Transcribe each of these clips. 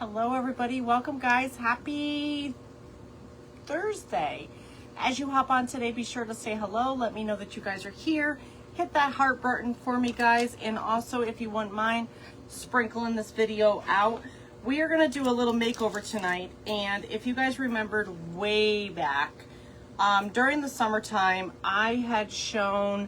Hello everybody, welcome guys, happy Thursday. As you hop on today, be sure to say hello, let me know that you guys are here. Hit that heart button for me guys, and also if you wouldn't mind sprinkling this video out. We are going to do a little makeover tonight, and if you guys remembered way back, during the summertime, I had shown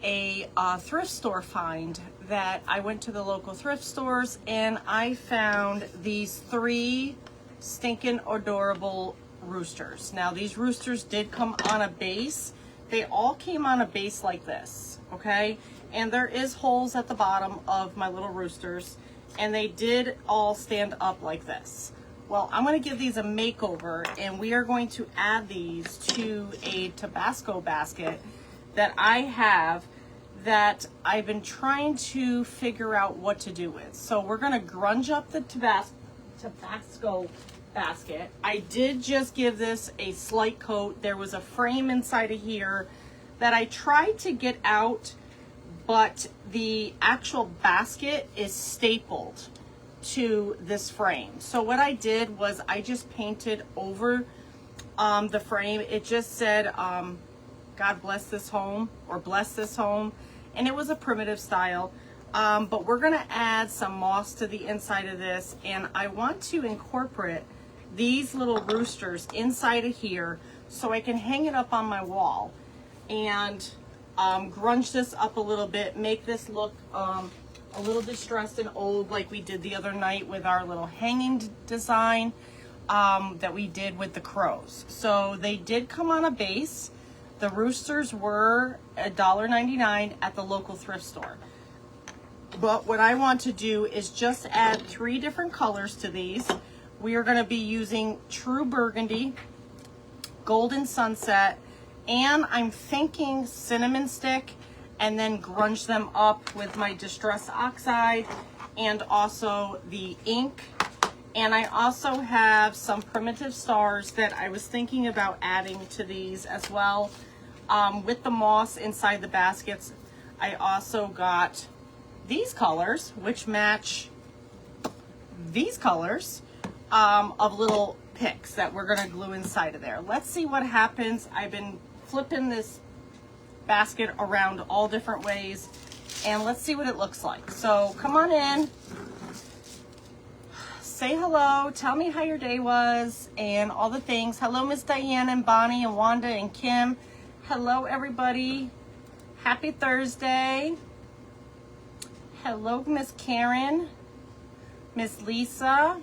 a thrift store find that I went to the local thrift stores and I found these 3 stinking adorable roosters. Now these roosters did come on a base. They all came on a base like this, okay? And there is holes at the bottom of my little roosters, and they did all stand up like this. Well, I'm going to give these a makeover, and we are going to add these to a Tabasco basket that I have that I've been trying to figure out what to do with. So we're going to grunge up the Tabasco basket. I did just give this a slight coat. There was a frame inside of here that I tried to get out, but the actual basket is stapled to this frame. So what I did was I just painted over the frame. It just said, God bless this home, or bless this home. And it was a primitive style. But we're gonna add some moss to the inside of this, and I want to incorporate these little roosters inside of here so I can hang it up on my wall and grunge this up a little bit, make this look a little distressed and old like we did the other night with our little hanging design that we did with the crows. So they did come on a base. The roosters were $1.99 at the local thrift store. But what I want to do is just add 3 different colors to these. We are going to be using True Burgundy, Golden Sunset, and I'm thinking Cinnamon Stick, and then grunge them up with my Distress Oxide and also the ink. And I also have some Primitive Stars that I was thinking about adding to these as well. With the moss inside the baskets, I also got these colors, which match these colors of little picks that we're gonna glue inside of there. Let's see what happens. I've been flipping this basket around all different ways, and let's see what it looks like. So come on in, say hello, tell me how your day was and all the things. Hello Miss Diane and Bonnie and Wanda and Kim. Hello everybody, happy Thursday. Hello Miss Karen, Miss Lisa.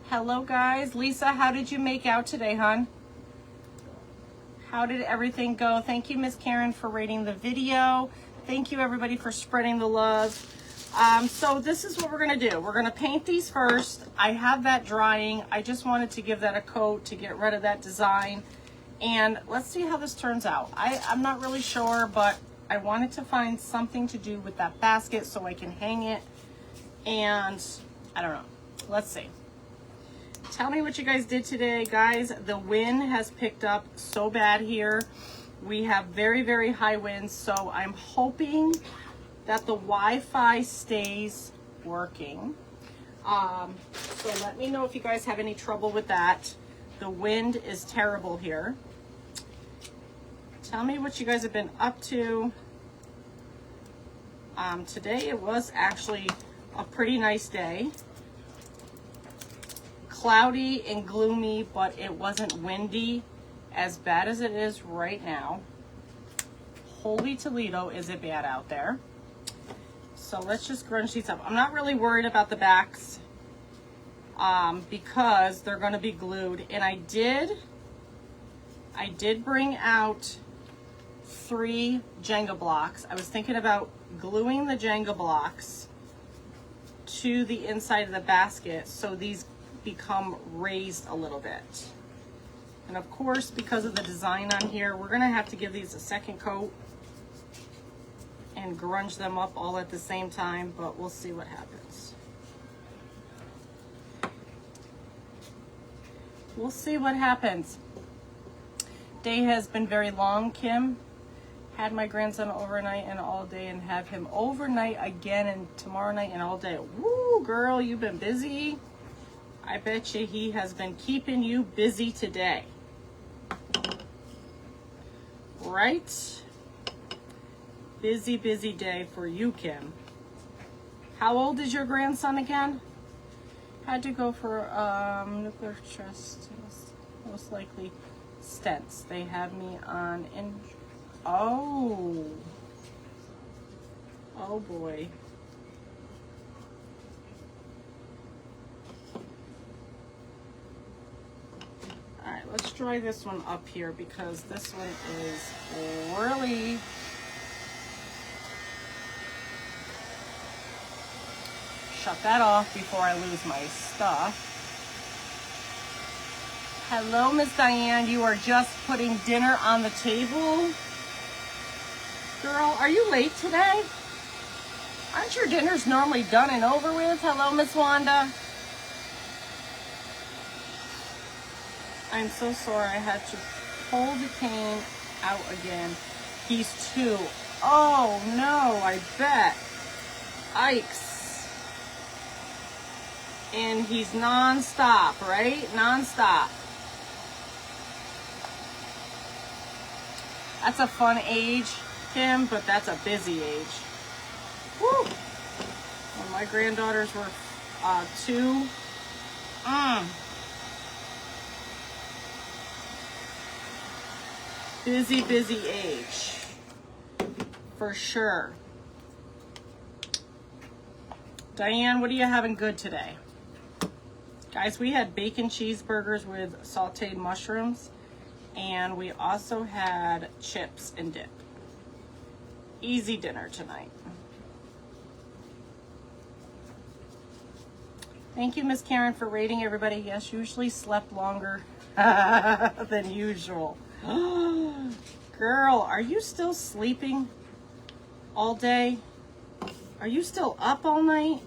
Hello guys. Lisa, how did you make out today, hon? How did everything go? Thank you Miss Karen for rating the video. Thank you everybody for spreading the love. So this is what we're gonna do. We're gonna paint these first. I have that drying. I just wanted to give that a coat to get rid of that design. And let's see how this turns out. I'm not really sure, but I wanted to find something to do with that basket so I can hang it. And I don't know. Let's see. Tell me what you guys did today. Guys, the wind has picked up so bad here. We have very, very high winds, so I'm hoping that the Wi-Fi stays working. So let me know if you guys have any trouble with that. The wind is terrible here. Tell me what you guys have been up to. Today it was actually a pretty nice day. Cloudy and gloomy, but it wasn't windy as bad as it is right now. Holy Toledo, is it bad out there. So let's just grunge these up. I'm not really worried about the backs because they're going to be glued. And I did bring out 3 Jenga blocks. I was thinking about gluing the Jenga blocks to the inside of the basket so these become raised a little bit. And of course, because of the design on here, we're gonna have to give these a second coat and grunge them up all at the same time, but we'll see what happens. We'll see what happens. Day has been very long, Kim. Had my grandson overnight and all day, and have him overnight again and tomorrow night and all day. Woo, girl, you've been busy. I bet you he has been keeping you busy today. Right? Busy, busy day for you, Kim. How old is your grandson again? Had to go for nuclear stress test, most likely stents. They have me on in. Oh boy. All right, let's dry this one up here because this one is really shut that off before I lose my stuff. Hello, Miss Diane. You are just putting dinner on the table? Girl, are you late today? Aren't your dinners normally done and over with? Hello, Miss Wanda. I'm so sorry I had to pull the cane out again. He's 2. Oh, no, I bet. Yikes. And he's non-stop, right? Non-stop. That's a fun age, Kim, but that's a busy age. Woo! When my granddaughters were 2, busy, busy age, for sure. Diane, what are you having good today? Guys, we had bacon cheeseburgers with sauteed mushrooms, and we also had chips and dip. Easy dinner tonight. Thank you, Miss Karen, for rating everybody. Yes, usually slept longer than usual. Girl, are you still sleeping all day? Are you still up all night?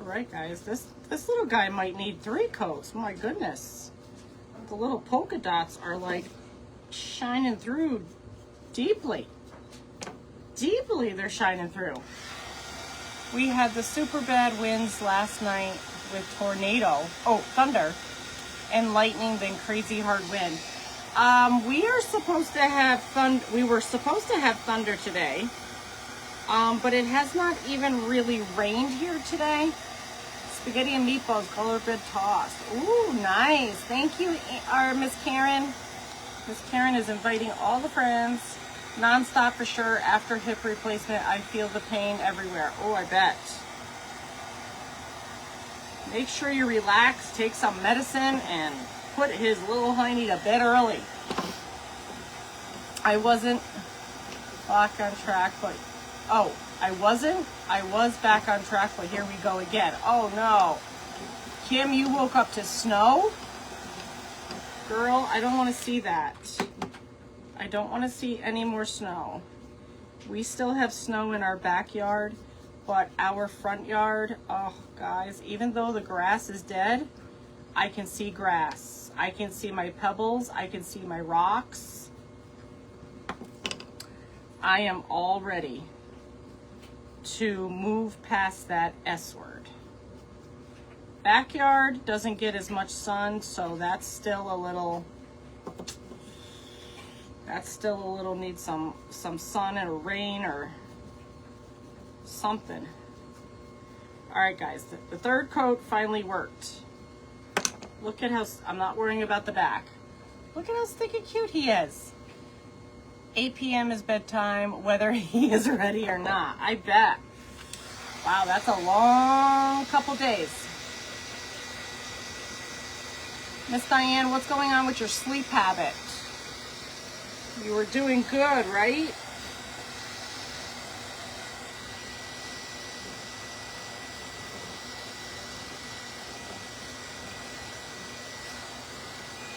All right, guys, this little guy might need 3 coats. My goodness. The little polka dots are like shining through deeply. Deeply they're shining through. We had the super bad winds last night with thunder and lightning, then crazy hard wind. We were supposed to have thunder today, but it has not even really rained here today. Spaghetti and meatballs, color bed tossed. Ooh, nice. Thank you, Miss Karen. Miss Karen is inviting all the friends. Non-stop for sure. After hip replacement, I feel the pain everywhere. Oh, I bet. Make sure you relax, take some medicine, and put his little hiney to bed early. I wasn't back on track, but... Oh, I wasn't? I was back on track, but here we go again. Oh, no. Kim, you woke up to snow? Girl, I don't want to see that. I don't want to see any more snow. We still have snow in our backyard, but our front yard, oh, guys, even though the grass is dead, I can see grass. I can see my pebbles. I can see my rocks. I am all ready to move past that S word. Backyard doesn't get as much sun, so that's still a little needs some sun and rain or something. All right, guys, the third coat finally worked. Look at how, I'm not worrying about the back. Look at how stinking cute he is. 8 p.m. is bedtime, whether he is ready or not. I bet. Wow, that's a long couple days. Miss Diane, what's going on with your sleep habit? You were doing good, right?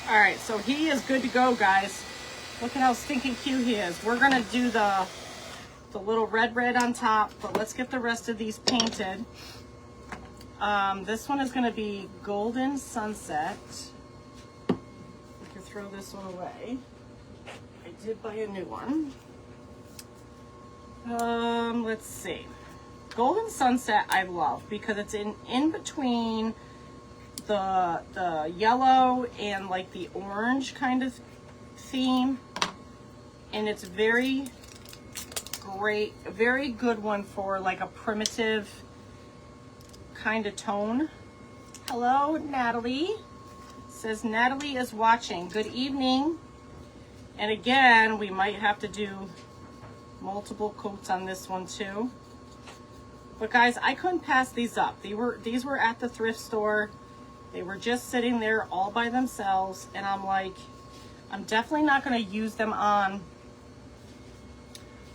All right, so he is good to go, guys. Look at how stinking cute he is. We're gonna do the little red on top, but let's get the rest of these painted. This one is going to be Golden Sunset. I can throw this one away. I did buy a new one. Let's see. Golden Sunset I love because it's in between the yellow and like the orange kind of theme, and it's very great, a very good one for like a primitive kind of tone. Hello, Natalie. Says Natalie is watching. Good evening. And again, we might have to do multiple coats on this one too. But guys, I couldn't pass these up. These were at the thrift store. They were just sitting there all by themselves, and I'm like, I'm definitely not going to use them on,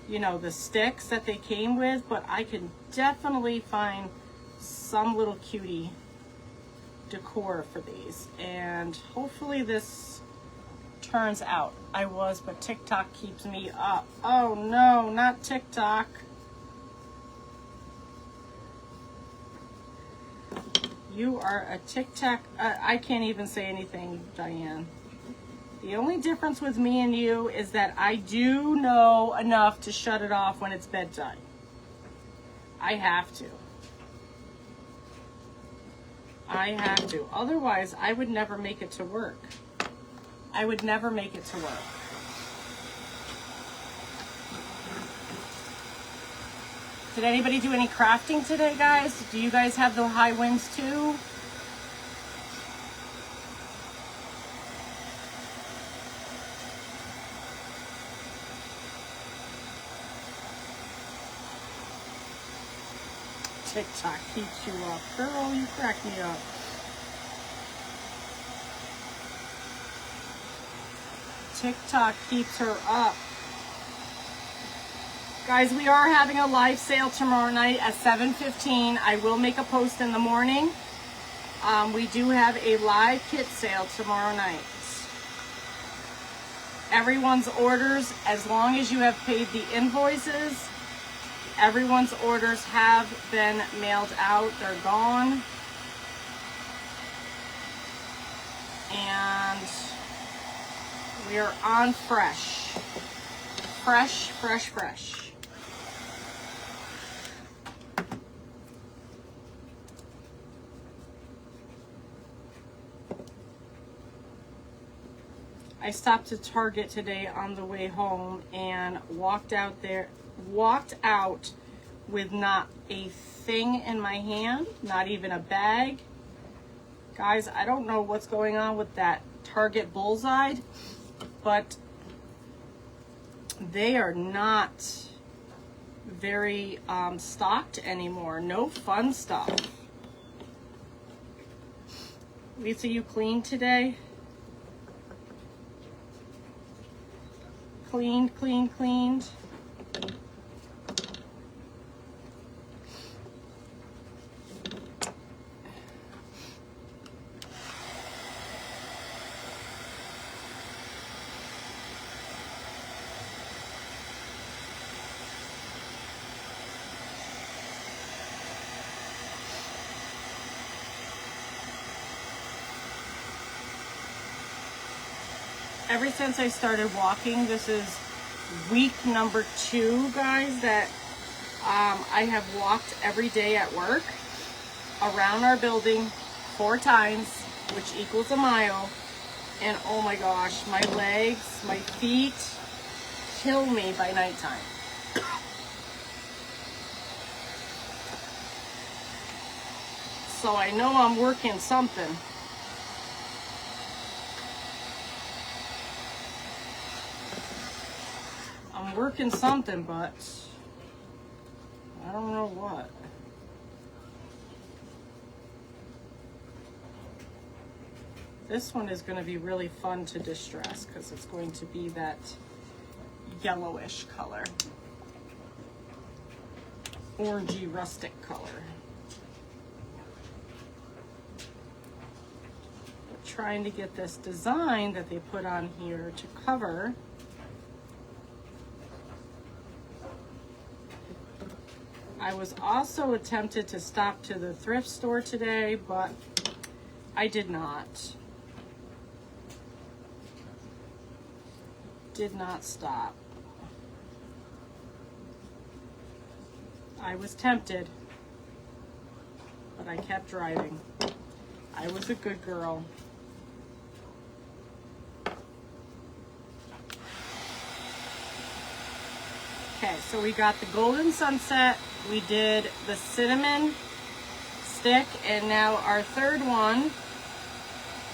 you know, the sticks that they came with, but I can definitely find some little cutie decor for these, and hopefully this turns out. But TikTok keeps me up. Oh no, not TikTok. You are a TikTok. I can't even say anything, Diane. The only difference with me and you is that I do know enough to shut it off when it's bedtime. I have to. I have to. Otherwise, I would never make it to work. I would never make it to work. Did anybody do any crafting today, guys? Do you guys have the high winds too? TikTok keeps you up. Girl, you crack me up. TikTok keeps her up. Guys, we are having a live sale tomorrow night at 7:15. I will make a post in the morning. We do have a live kit sale tomorrow night. Everyone's orders, as long as you have paid the invoices, everyone's orders have been mailed out. They're gone. And we are on fresh. Fresh, fresh, fresh. I stopped to Target today on the way home and walked out with not a thing in my hand, not even a bag. Guys, I don't know what's going on with that Target Bullseye, but they are not very stocked anymore. No fun stuff. Lisa, you cleaned today? Cleaned. Ever since I started walking, this is week number 2, guys, that I have walked every day at work around our building 4 times, which equals a mile. And oh my gosh, my legs, my feet kill me by nighttime. So I know I'm working something. Working something, but I don't know what. This one is going to be really fun to distress because it's going to be that yellowish color, orangey rustic color. But trying to get this design that they put on here to cover. I was also tempted to stop to the thrift store today, but I did not. Did not stop. I was tempted, but I kept driving. I was a good girl. Okay, so we got the golden sunset, we did the cinnamon stick, and now our third one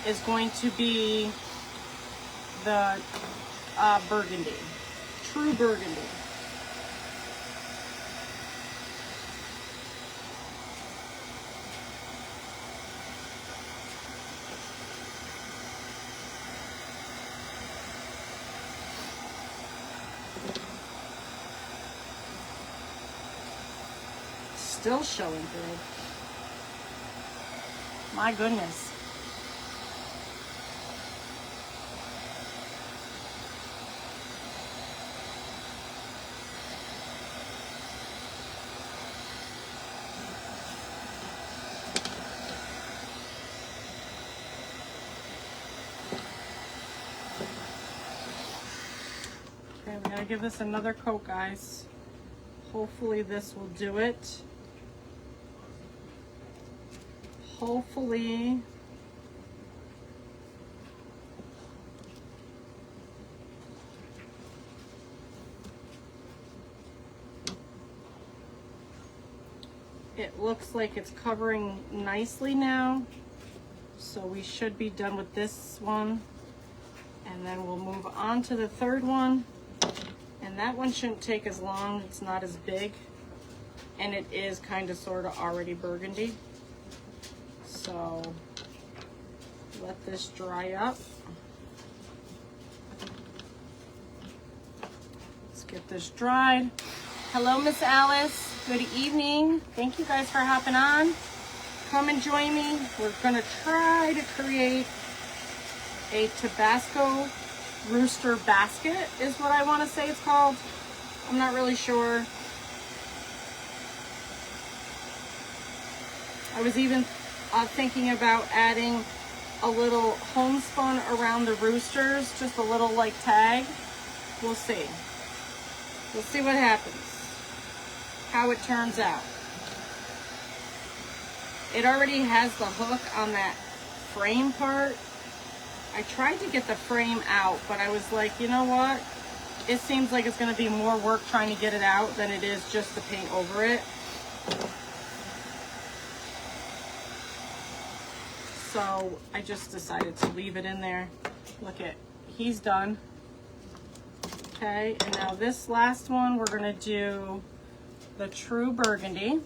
is going to be the burgundy, true burgundy. Still showing good. My goodness. Okay, we gotta give this another coat, guys. Hopefully this will do it. Hopefully. It looks like it's covering nicely now. So we should be done with this one. And then we'll move on to the third one. And that one shouldn't take as long. It's not as big. And it is kind of sort of already burgundy. So let this dry up. Let's get this dried. Hello, Miss Alice. Good evening. Thank you guys for hopping on. Come and join me. We're gonna try to create a Tabasco rooster basket is what I want to say it's called. I'm not really sure. I was even thinking about adding a little homespun around the roosters, just a little like tag. We'll see. We'll see what happens, how it turns out. It already has the hook on that frame part. I tried to get the frame out, but I was like, you know what? It seems like it's going to be more work trying to get it out than it is just to paint over it. So I just decided to leave it in there. Look at, he's done. Okay, and now this last one, we're going to do the true burgundy.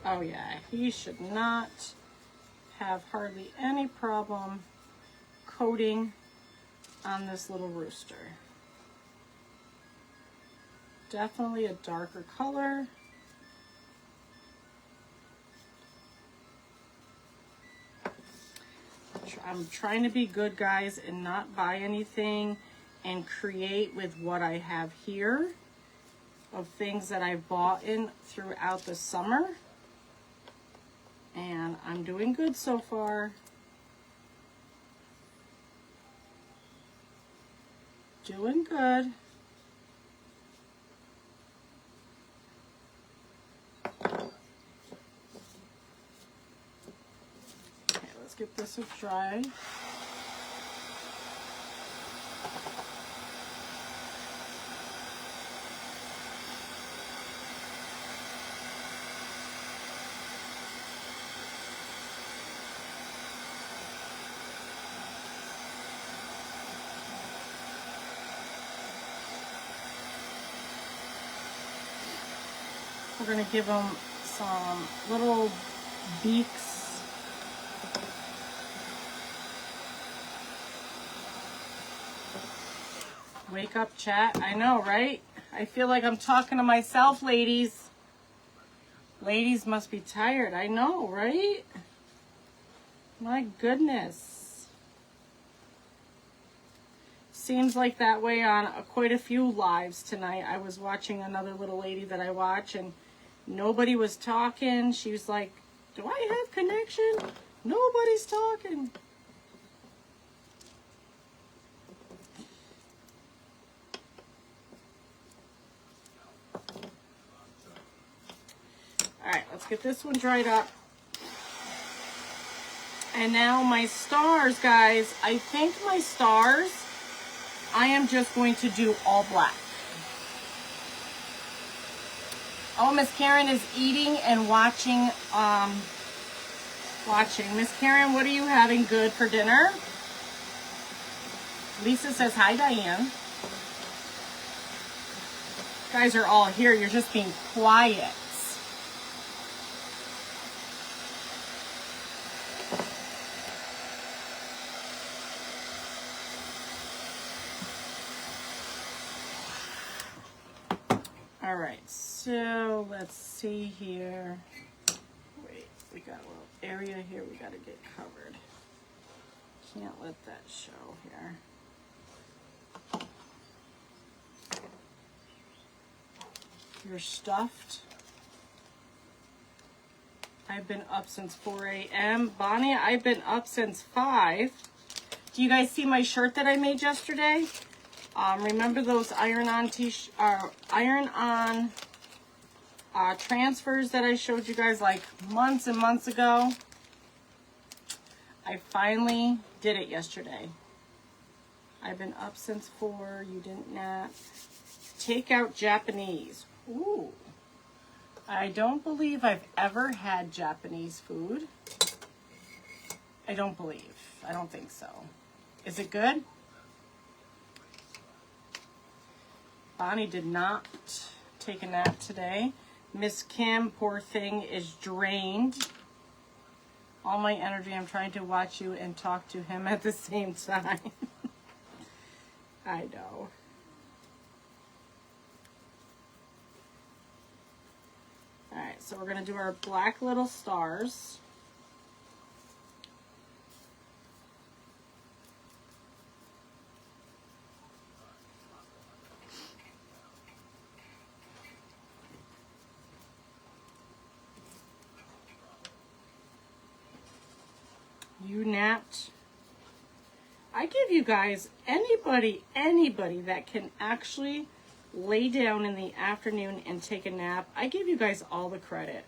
Oh yeah, he should not have hardly any problem coating on this little rooster. Definitely a darker color. I'm trying to be good, guys, and not buy anything and create with what I have here of things that I've bought in throughout the summer. And I'm doing good so far. Doing good. Okay, let's get this dry. We're going to give them some little beaks. Wake up, chat. I know, right? I feel like I'm talking to myself, ladies. Ladies must be tired. I know, right? My goodness. seems like that way on quite a few lives tonight. I was watching another little lady that I watch, and nobody was talking. She was like, do I have connection? Nobody's talking. All right, let's get this one dried up. And now my stars, guys. I think my stars, I am just going to do all black. Oh, Miss Karen is eating and watching. Miss Karen, what are you having good for dinner? Lisa says, hi, Diane. You guys are all here. You're just being quiet. All right, so let's see here. Wait, we got a little area here we got to get covered. Can't let that show here. You're stuffed. I've been up since 4 a.m. Bonnie, I've been up since 5. Do you guys see my shirt that I made yesterday? Remember those iron-on transfers that I showed you guys like months and months ago? I finally did it yesterday. I've been up since 4. You didn't nap. Take out Japanese. Ooh. I don't believe I've ever had Japanese food. I don't think so. Is it good? Bonnie did not take a nap today. Miss Kim, poor thing, is drained. All my energy, I'm trying to watch you and talk to him at the same time. I know. All right, so we're going to do our black little stars. You napped. I give you guys, anybody that can actually lay down in the afternoon and take a nap, I give you guys all the credit.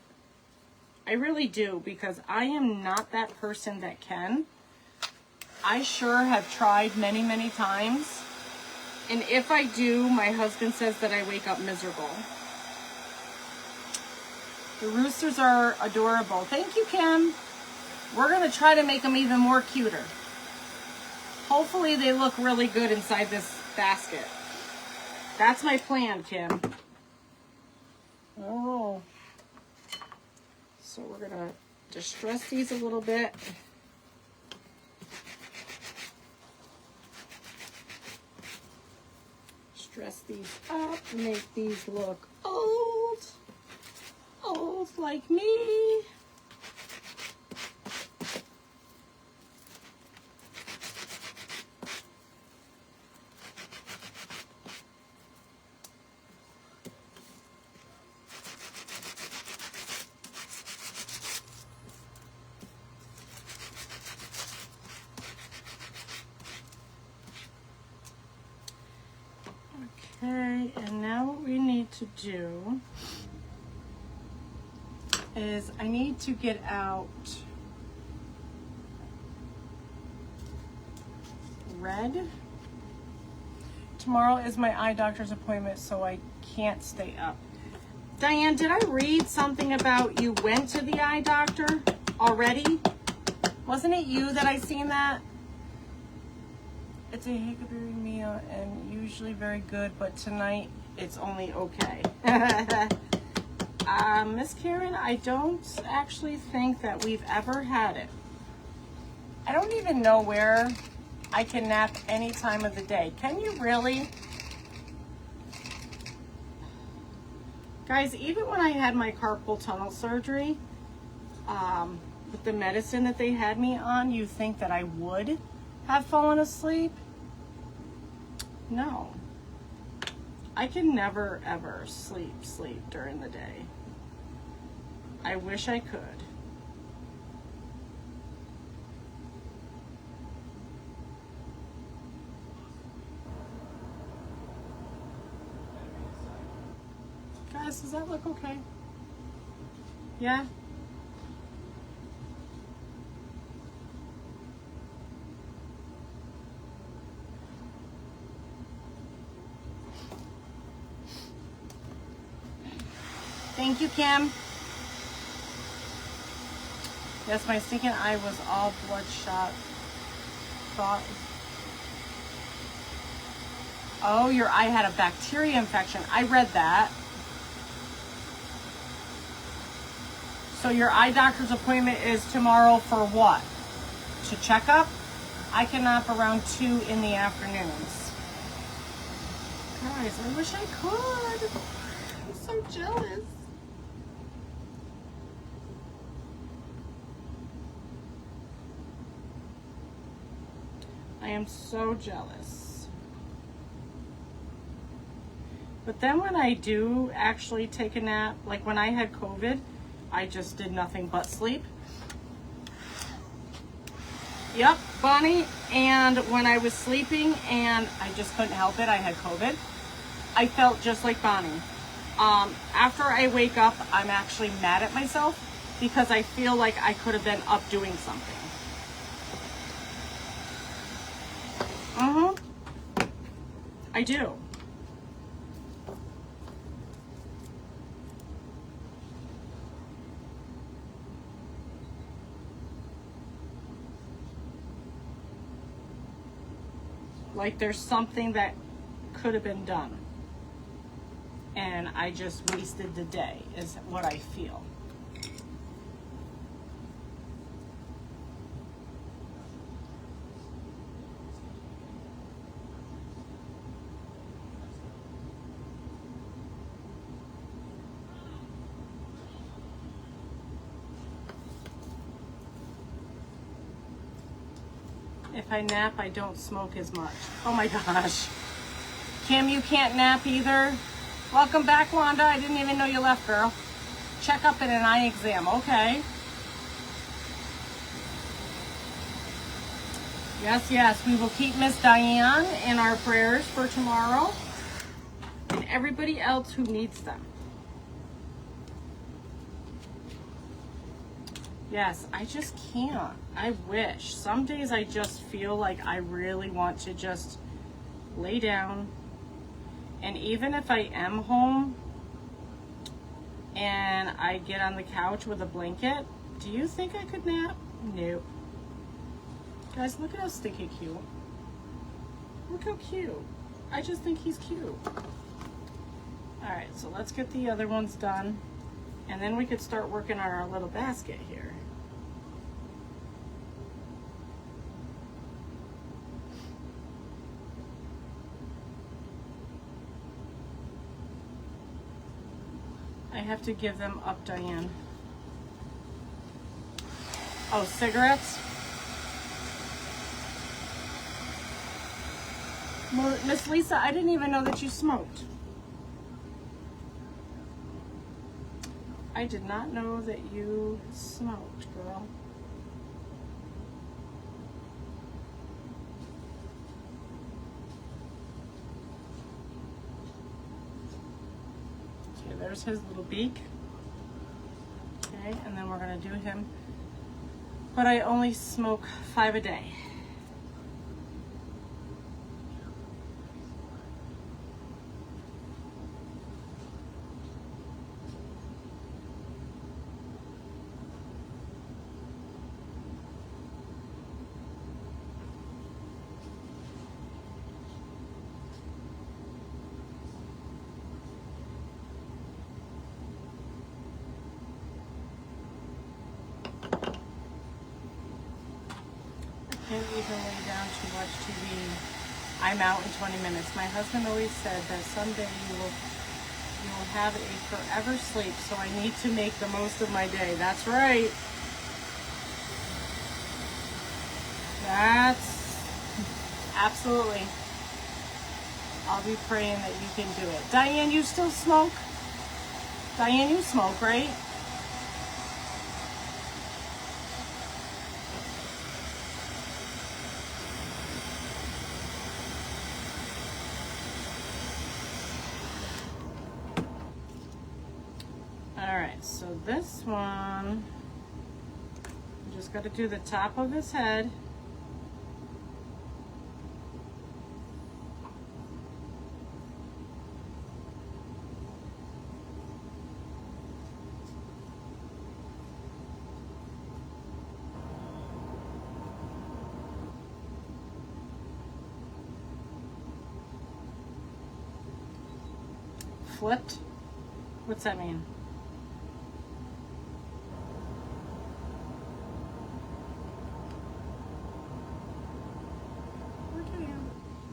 I really do, because I am not that person that can. I sure have tried many, many times. And if I do, my husband says that I wake up miserable. The roosters are adorable. Thank you, Kim. We're going to try to make them even more cuter. Hopefully they look really good inside this basket. That's my plan, Kim. Oh. So we're going to distress these a little bit. Stress these up, make these look old. Old like me. Okay, and now what we need to do is I need to get out red. Tomorrow is my eye doctor's appointment, so I can't stay up. Diane, did I read something about you went to the eye doctor already? Wasn't it you that I seen that? It's a hickory meal and usually very good, but tonight it's only okay. Miss Karen, I don't actually think that we've ever had it. I don't even know where I can nap any time of the day. Can you really? Guys, even when I had my carpal tunnel surgery, with the medicine that they had me on, you think that I would have fallen asleep? No. I can never, ever sleep during the day. I wish I could. Guys, does that look okay? Yeah? Thank you, Kim. Yes, my stinking eye was all bloodshot. Oh, your eye had a bacteria infection. I read that. So your eye doctor's appointment is tomorrow for what? To check up? I can nap around 2 in the afternoons. Guys, I wish I could. I'm so jealous. I am so jealous. But then when I do actually take a nap, like when I had COVID, I just did nothing but sleep. Yep, Bonnie. And when I was sleeping and I just couldn't help it, I had COVID, I felt just like Bonnie. After I wake up, I'm actually mad at myself because I feel like I could have been up doing something. I do. Like there's something that could have been done. And I just wasted the day, is what I feel. If I nap, I don't smoke as much. Oh my gosh. Kim, you can't nap either? Welcome back, Wanda. I didn't even know you left, girl. Check up and an eye exam. Okay. Yes, yes. We will keep Miss Diane in our prayers for tomorrow and everybody else who needs them. Yes, I just can't. I wish. Some days I just feel like I really want to just lay down. And even if I am home and I get on the couch with a blanket, do you think I could nap? Nope. Guys, look at how stinky cute. Look how cute. I just think he's cute. Alright, so let's get the other ones done. And then we could start working on our little basket here. I have to give them up, Diane. Oh, cigarettes? Miss Lisa, I didn't even know that you smoked. I did not know that you smoked, girl. Okay, there's his little beak. Okay, and then we're gonna do him. But I only smoke 5 a day. Can't even lay down to watch TV. I'm out in 20 minutes. My husband always said that someday you will have a forever sleep, so I need to make the most of my day. That's right. That's absolutely. I'll be praying that you can do it. Diane, you still smoke? Diane, you smoke, right? Alright, so this one, you just got to do the top of his head. Flipped? What's that mean?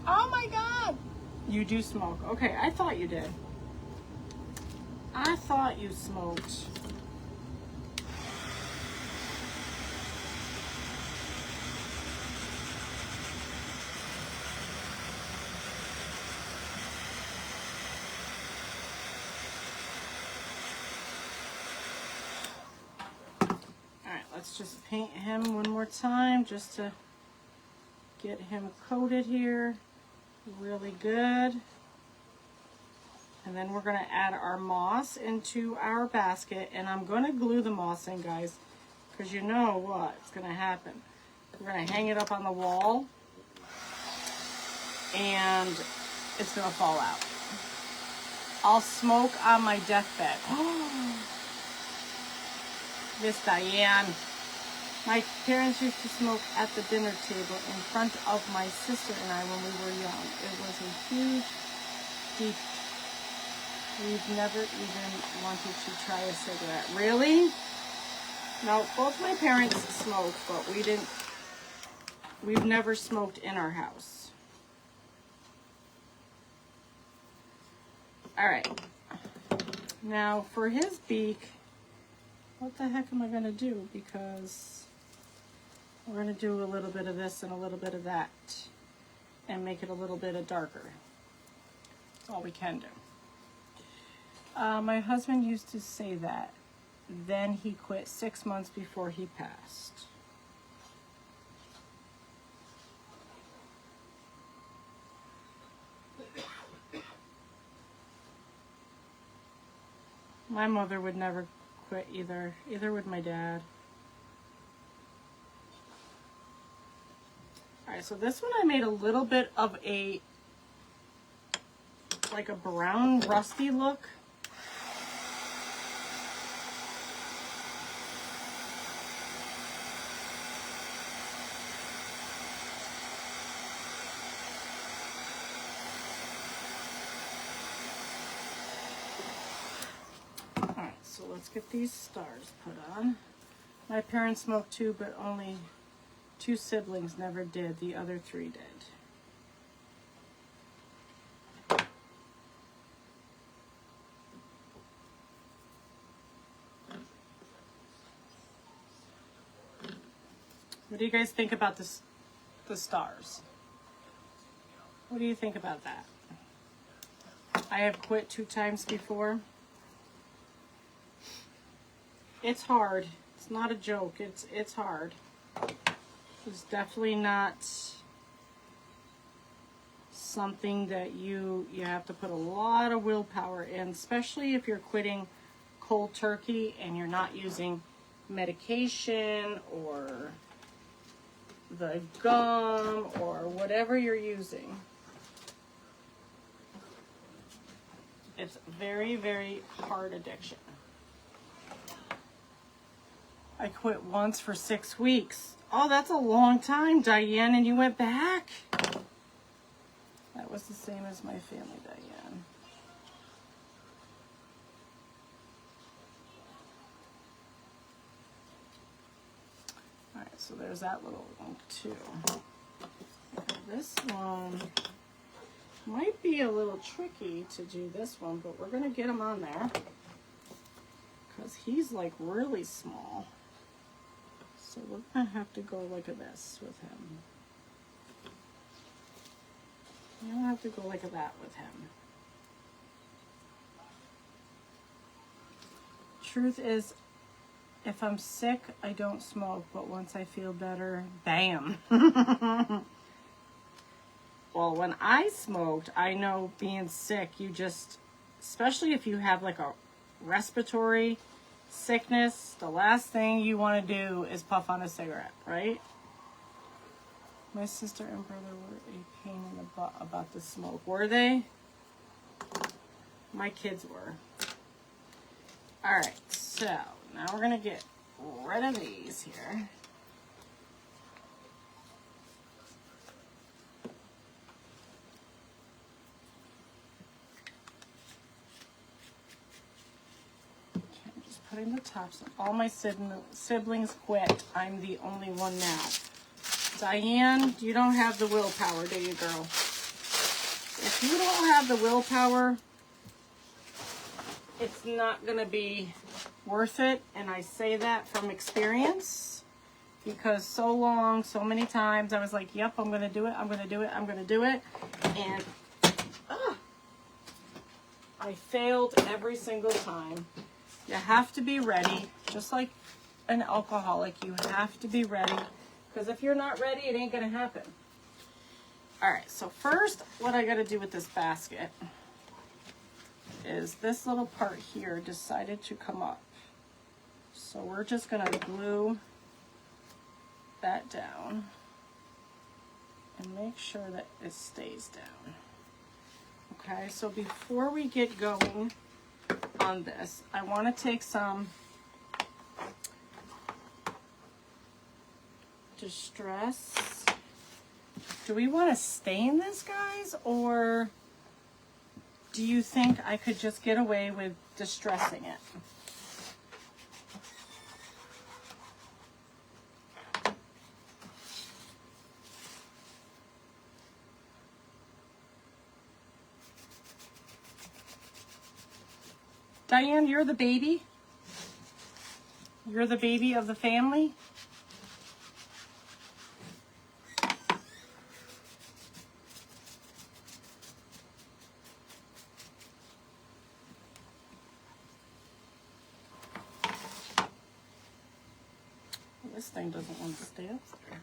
Oh my God! You do smoke. Okay, I thought you did. I thought you smoked. Alright, let's just paint him one more time just to get him coated here really good. And then we're going to add our moss into our basket, and I'm going to glue the moss in, guys, because you know what's going to happen. We're going to hang it up on the wall and it's going to fall out. I'll smoke on my deathbed. Miss Diane. My parents used to smoke at the dinner table in front of my sister and I when we were young. It was a huge deep. We've never even wanted to try a cigarette. Really? No, both my parents smoked, but we've never smoked in our house. All right. Now for his beak, what the heck am I going to do? Because we're going to do a little bit of this and a little bit of that and make it a little bit darker. That's all we can do. My husband used to say that. Then he quit 6 months before he passed. My mother would never quit either. Either would my dad. Alright, so this one I made a little bit of a, like a brown rusty look. Alright, so let's get these stars put on. My parents smoked too, but only 2 siblings never did. The other 3 did. What do you guys think about this, the stars? What do you think about that? I have quit 2 times before. It's hard. It's not a joke. It's hard. It's definitely not something that you have to put a lot of willpower in, especially if you're quitting cold turkey and you're not using medication or the gum or whatever you're using. It's very, very hard addiction. I quit once for 6 weeks. Oh, that's a long time, Diane, and you went back? That was the same as my family, Diane. Alright, so there's that little one too. This one might be a little tricky to do this one, but we're going to get him on there because he's like really small. So we're going to have to go like this with him. You don't have to go like that with him. Truth is, if I'm sick, I don't smoke, but once I feel better, bam. Well, when I smoked, I know being sick, you just, especially if you have like a respiratory sickness, the last thing you want to do is puff on a cigarette, right? My sister and brother were a pain in the butt about the smoke. Were they? My kids were. All right, so now we're going to get rid of these here. Putting the tops. All my siblings quit. I'm the only one now. Diane, you don't have the willpower, do you, girl? If you don't have the willpower, it's not going to be worth it. And I say that from experience because so many times I was like, yep, I'm going to do it. I'm going to do it. I'm going to do it. And I failed every single time. You have to be ready, just like an alcoholic. You have to be ready, because if you're not ready, it ain't going to happen. All right, so first, what I got to do with this basket is this little part here decided to come up. So we're just going to glue that down and make sure that it stays down. Okay, so before we get going on this, I want to take some Distress. Do we want to stain this, guys, or do you think I could just get away with distressing it? Diane, you're the baby? You're the baby of the family? This thing doesn't want to stay up there.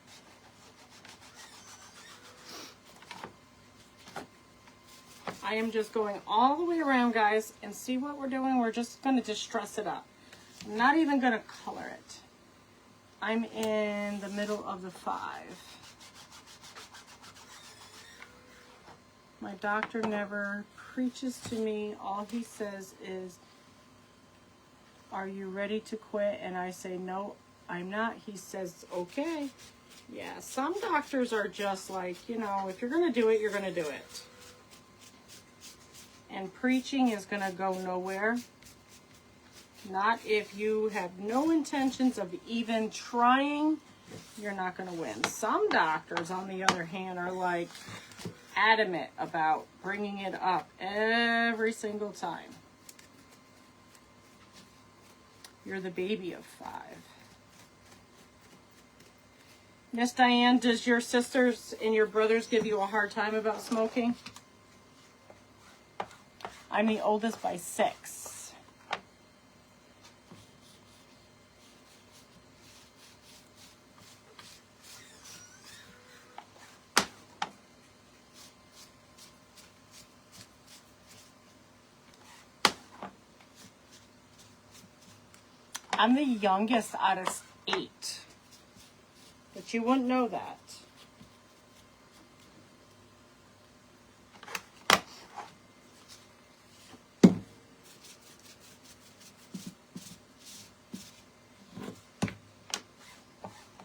I am just going all the way around, guys, and see what we're doing. We're just going to distress it up. I'm not even going to color it. I'm in the middle of the 5. My doctor never preaches to me. All he says is, "Are you ready to quit?" And I say, "No, I'm not." He says, "Okay." Yeah, some doctors are just like, you know, if you're going to do it, you're going to do it. And preaching is going to go nowhere. Not if you have no intentions of even trying, you're not going to win. Some doctors, on the other hand, are like adamant about bringing it up every single time. You're the baby of 5. Yes, Diane, does your sisters and your brothers give you a hard time about smoking? I'm the oldest by 6. I'm the youngest out of 8. But you wouldn't know that.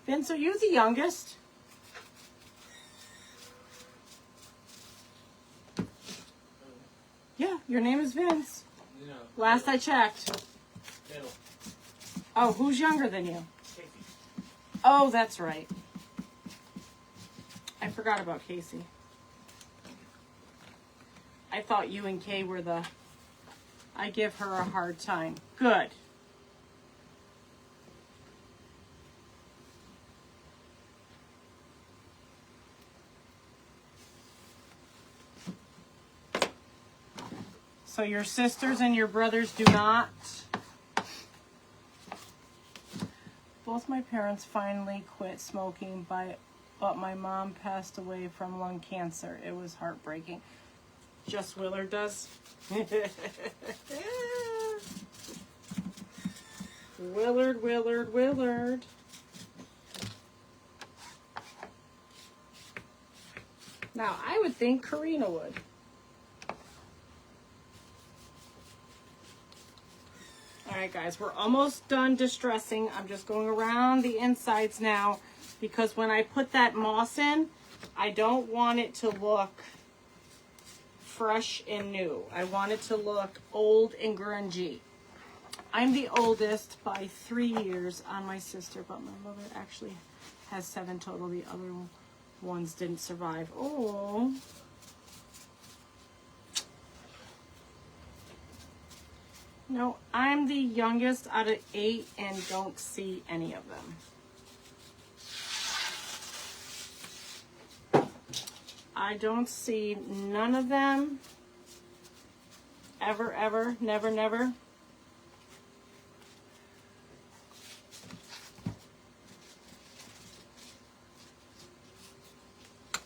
Vince, are you the youngest? Yeah, your name is Vince. No. Last I checked. Middle. Oh, who's younger than you? Casey. Oh, that's right. I forgot about Casey. I thought you and Kay were the... I give her a hard time. Good. So your sisters and your brothers do not. Both my parents finally quit smoking, but my mom passed away from lung cancer. It was heartbreaking. Just Willard does. Willard, Willard, Willard. Now, I would think Karina would. All right, guys, we're almost done distressing. I'm just going around the insides now because when I put that moss in, I don't want it to look fresh and new. I want it to look old and grungy. I'm the oldest by 3 years on my sister, but my mother actually has 7 total. The other ones didn't survive. Oh. No, I'm the youngest out of 8 and don't see any of them. I don't see none of them. Ever, ever, never, never.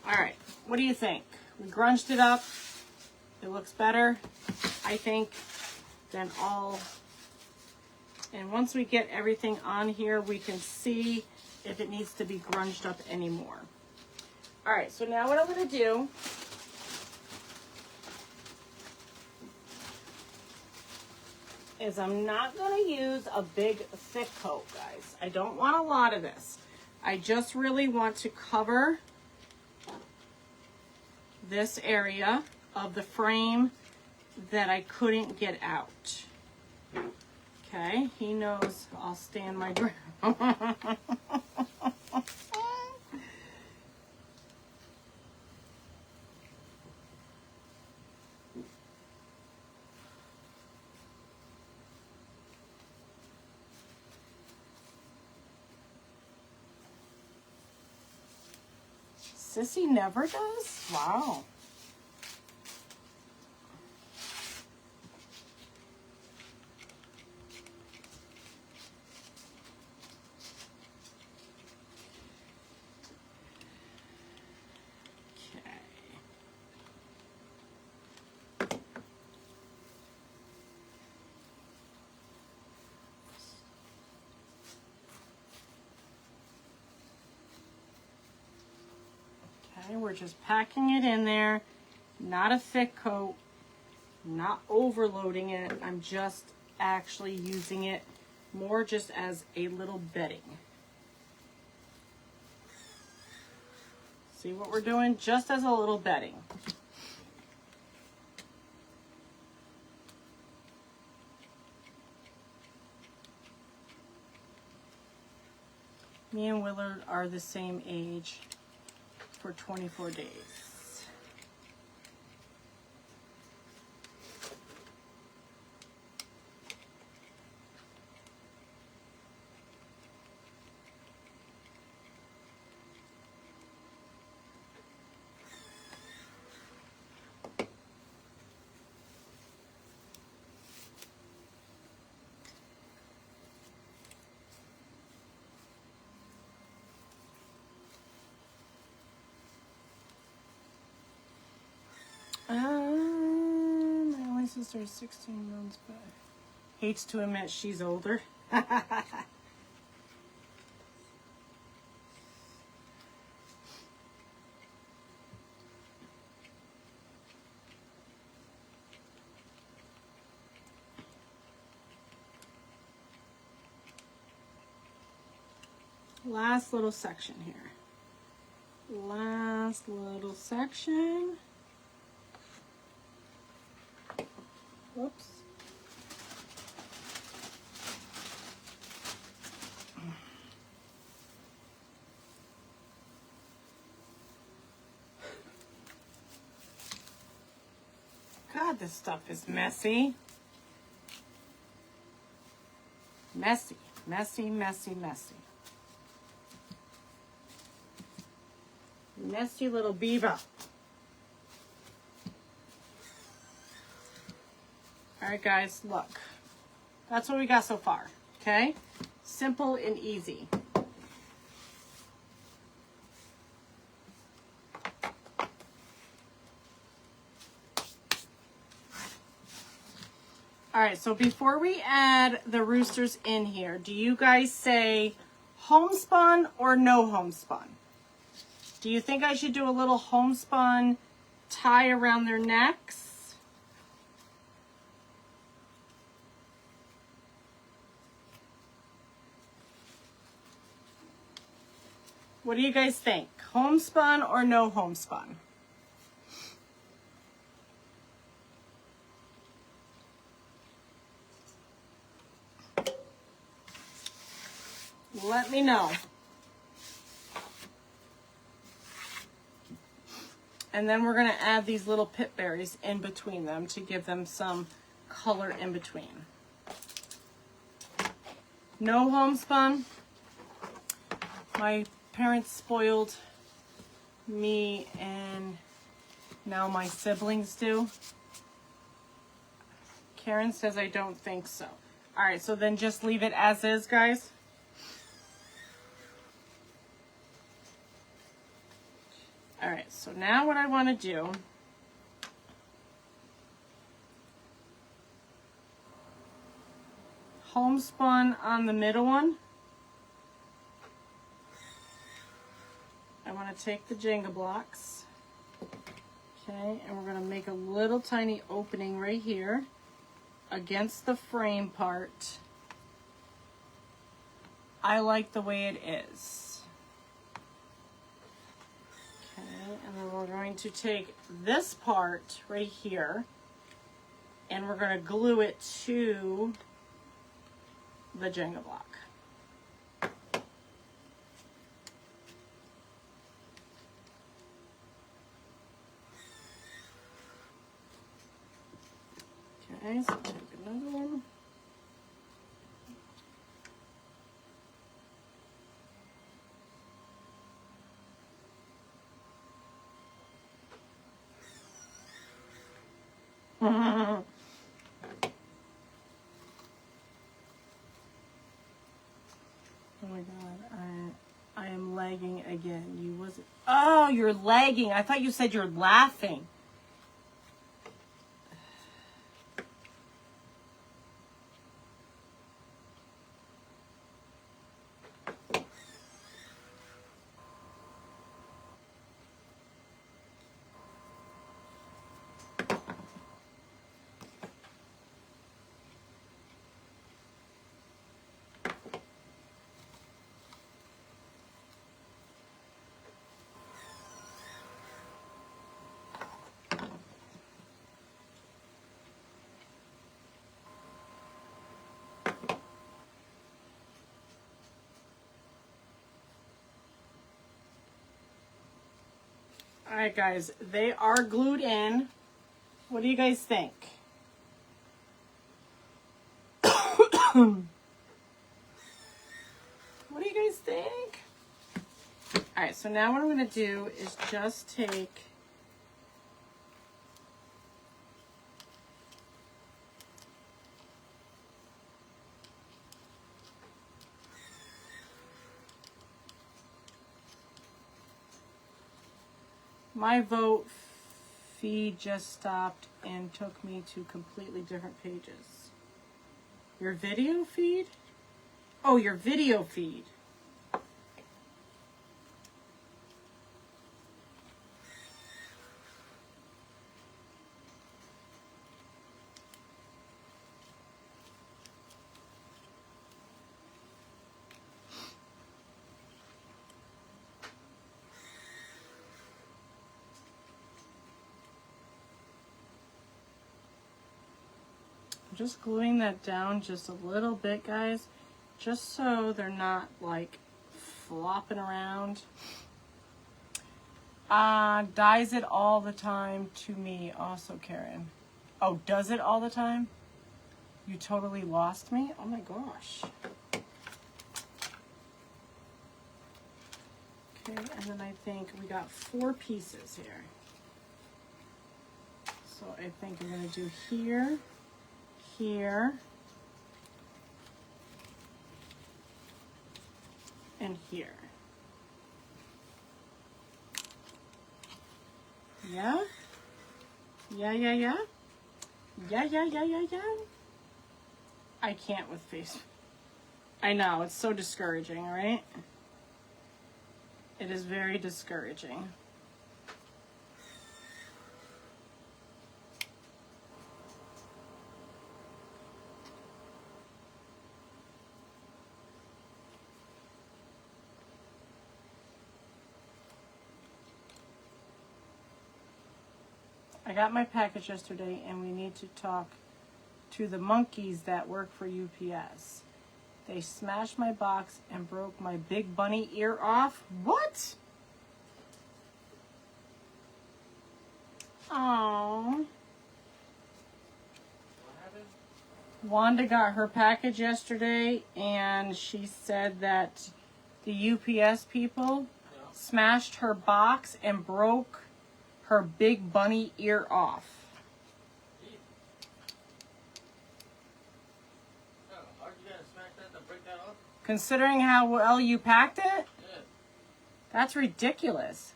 All right, what do you think? We grunged it up. It looks better, I think, than all. And once we get everything on here, we can see if it needs to be grunged up anymore. All right, so now what I'm going to do is I'm not going to use a big thick coat, guys. I don't want a lot of this. I just really want to cover this area of the frame that I couldn't get out. Okay, he knows I'll stand my ground. Sissy never does? Wow. We're just packing it in there, not a thick coat, not overloading it. I'm just actually using it more just as a little bedding. See what we're doing? Just as a little bedding. Me and Willard are the same age for 24 days. My only sister is 16 months back. Hates to admit she's older. Last little section here. Last little section. Whoops. God, this stuff is messy. Messy, messy, messy, messy. Messy little beaver. right, guys, look. That's what we got so far, okay? Simple and easy. All right, so before we add the roosters in here, do you guys say homespun or no homespun? Do you think I should do a little homespun tie around their necks? What do you guys think? Homespun or no homespun? Let me know. And then we're going to add these little pip berries in between them to give them some color in between. No homespun. My parents spoiled me and now my siblings do. Karen says I don't think so. All right, so then just leave it as is, guys. All right, so now what I want to do, homespun on the middle one. I want to take the Jenga blocks, okay, and we're going to make a little tiny opening right here against the frame part. I like the way it is. And then we're going to take this part right here and we're going to glue it to the Jenga block. Okay, so take another one. Oh my God, I am lagging again. You wasn't. Oh, you're lagging. I thought you said you're laughing. All right, guys, they are glued in. What do you guys think? What do you guys think? All right, so now what I'm going to do is just take my vote feed just stopped and took me to completely different pages. Your video feed? Oh, your video feed. Just gluing that down just a little bit, guys, just so they're not like flopping around. Dyes it all the time to me also, Karen. Oh, does it all the time? You totally lost me? Oh my gosh. Okay, and then I think we got 4 pieces here. So I think I'm going to do here, here, and here. Yeah? Yeah, yeah, yeah? Yeah, yeah, yeah, yeah, yeah. I can't with Facebook. I know, it's so discouraging, right? It is very discouraging. I got my package yesterday and we need to talk to the monkeys that work for UPS. They smashed my box and broke my big bunny ear off. What? Oh. Wanda got her package yesterday and she said that the UPS people smashed her box and broke her big bunny ear off. How'd you guys smash that to break that off? Considering how well you packed it? Yeah. That's ridiculous.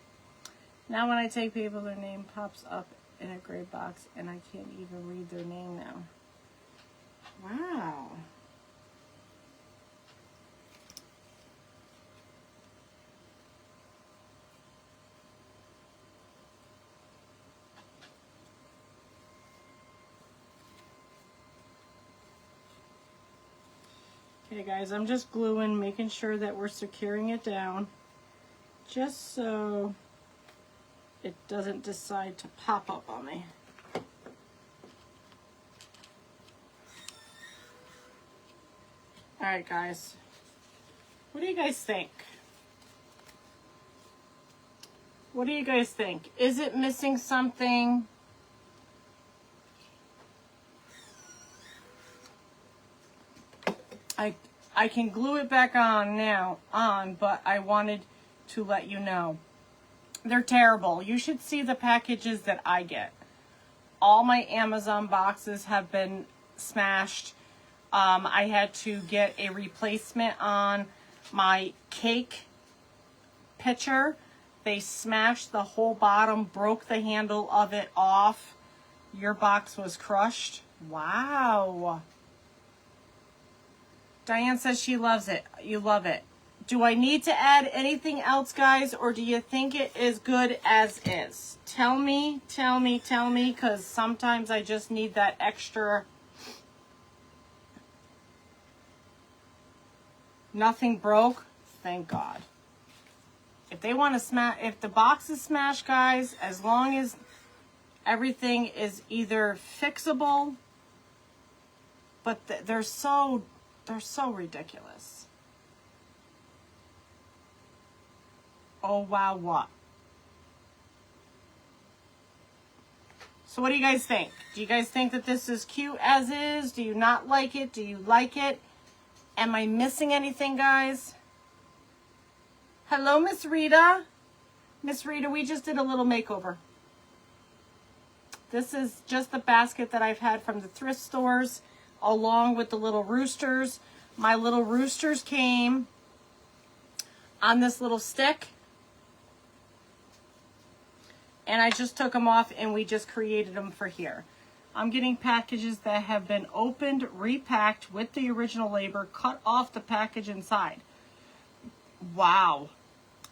Now when I take people, their name pops up in a gray box and I can't even read their name now. Wow. Okay guys, I'm just gluing, making sure that we're securing it down, just so it doesn't decide to pop up on me. Alright guys, what do you guys think? What do you guys think? Is it missing something? I can glue it back on now, but I wanted to let you know. They're terrible. You should see the packages that I get. All my Amazon boxes have been smashed. I had to get a replacement on my cake pitcher. They smashed the whole bottom, broke the handle of it off. Your box was crushed. Wow. Diane says she loves it. You love it. Do I need to add anything else, guys, or do you think it is good as is? Tell me, because sometimes I just need that extra. Nothing broke. Thank God. If they want to smash, if the box is smashed, guys, as long as everything is either fixable, but they're so ridiculous. Oh wow, what? So what do you guys think? Do you guys think that this is cute as is? Do you not like it? Do you like it? Am I missing anything, guys? Hello, Miss Rita. Miss Rita, we just did a little makeover. This is just the basket that I've had from the thrift stores, along with the little roosters. My little roosters came on this little stick. And I just took them off and we just created them for here. I'm getting packages that have been opened, repacked with the original labor, cut off the package inside. Wow.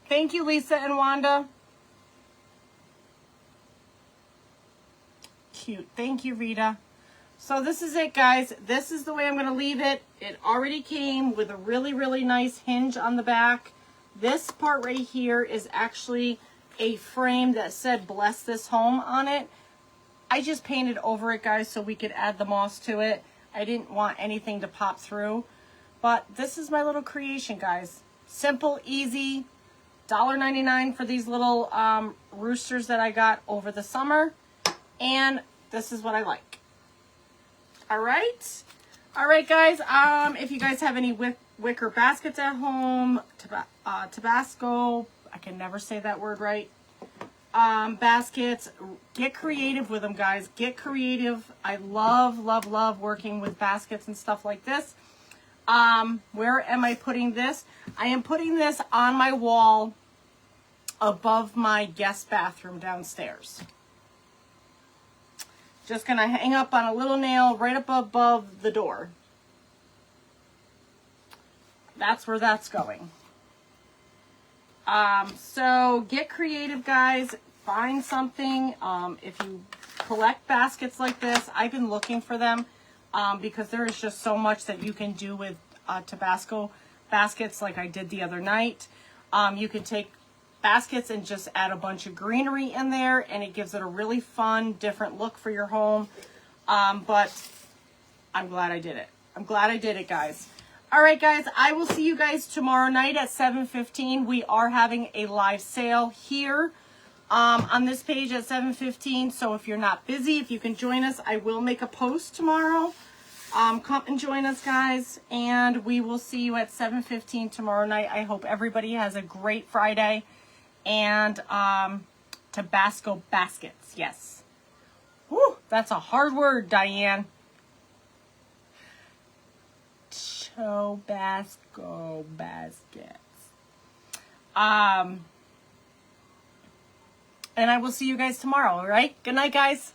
Thank you, Lisa and Wanda. Cute. Thank you, Rita. So this is it, guys. This is the way I'm going to leave it. It already came with a really, really nice hinge on the back. This part right here is actually a frame that said "Bless This Home" on it. I just painted over it, guys, so we could add the moss to it. I didn't want anything to pop through. But this is my little creation, guys. Simple, easy. $1.99 for these little roosters that I got over the summer. And this is what I like. All right. All right, guys. If you guys have any wicker baskets at home, Tabasco, I can never say that word right. baskets. Get creative with them, guys. Get creative. I love, love, love working with baskets and stuff like this. Where am I putting this? I am putting this on my wall above my guest bathroom downstairs. Just gonna hang up on a little nail right up above the door. That's where that's going. So get creative, guys. Find something. If you collect baskets like this, I've been looking for them because there is just so much that you can do with Tabasco baskets like I did the other night. You can take baskets and just add a bunch of greenery in there, and it gives it a really fun, different look for your home. But I'm glad I did it. I'm glad I did it, guys. All right, guys, I will see you guys tomorrow night at 7:15. We are having a live sale here on this page at 7:15. So if you're not busy, if you can join us, I will make a post tomorrow. Come and join us, guys, and we will see you at 7:15 tomorrow night. I hope everybody has a great Friday. And Tabasco baskets, yes. Woo, that's a hard word, Diane. Tabasco baskets. And I will see you guys tomorrow, all right? Good night, guys.